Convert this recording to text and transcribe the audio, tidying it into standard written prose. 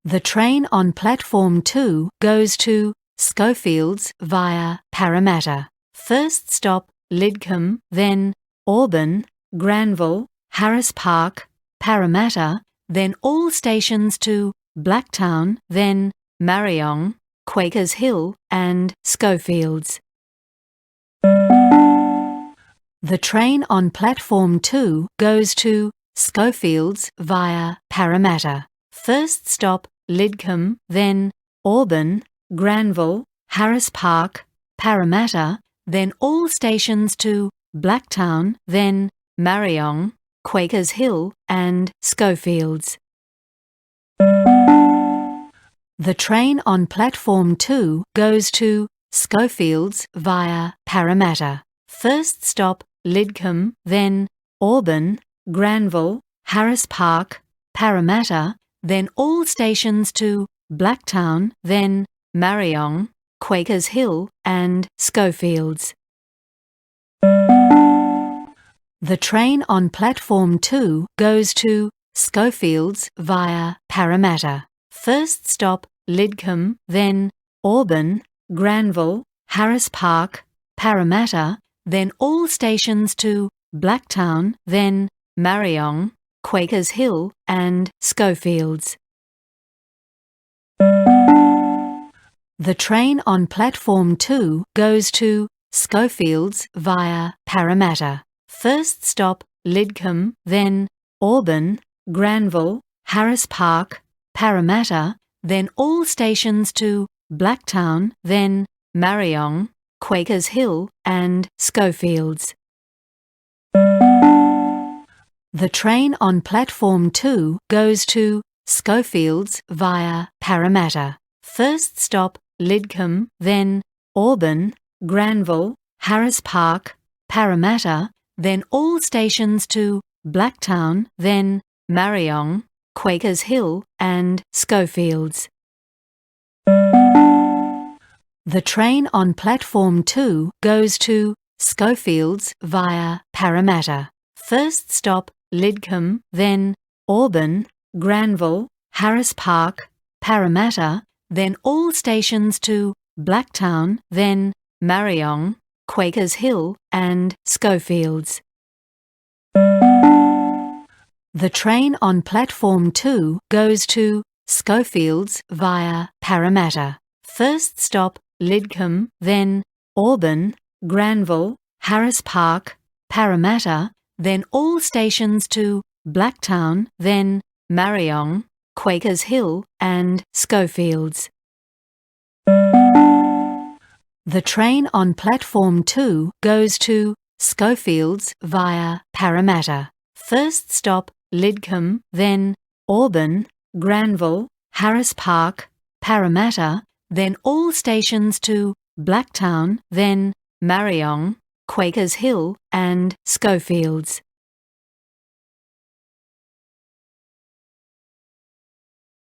The train on platform 2 goes to Schofields via Parramatta. First stop Lidcombe, then Auburn, Granville, Harris Park, Parramatta, then all stations to Blacktown, then Marryong, Quakers Hill and Schofields. The train on platform 2 goes to Schofields via Parramatta. First stop Lidcombe, then Auburn, Granville, Harris Park, Parramatta, then all stations to Blacktown, then Marryong, Quakers Hill and Schofields. The train on platform 2 goes to Schofields via Parramatta. First stop Lidcombe, then Auburn, Granville, Harris Park, Parramatta, then all stations to Blacktown, then Marryong, Quakers Hill and Schofields. The train on platform 2 goes to Schofields via Parramatta. First stop Lidcombe, then Auburn, Granville, Harris Park, Parramatta, then all stations to Blacktown, then Marryong, Quakers Hill and Schofields. The train on platform 2 goes to Schofields via Parramatta. First stop Lidcombe, then Auburn, Granville, Harris Park, Parramatta, then all stations to Blacktown, then Marryong, Quakers Hill and Schofields. The train on platform 2 goes to Schofields via Parramatta. First stop Lidcombe, then Auburn, Granville, Harris Park, Parramatta, then all stations to Blacktown, then Marryong, Quakers Hill and Schofields. The train on platform 2 goes to Schofields via Parramatta. First stop Lidcombe, then Auburn, Granville, Harris Park, Parramatta, then all stations to Blacktown, then Marryong, Quakers Hill and Schofields. The train on platform 2 goes to Schofields via Parramatta. First stop Lidcombe, then Auburn, Granville, Harris Park, Parramatta, then all stations to Blacktown, then Marryong, Quakers Hill and Schofields. The train on platform 2 goes to Schofields via Parramatta. First stop Lidcombe, then Auburn, Granville, Harris Park, Parramatta, then all stations to Blacktown, then Marryong, Quakers Hill and Schofields.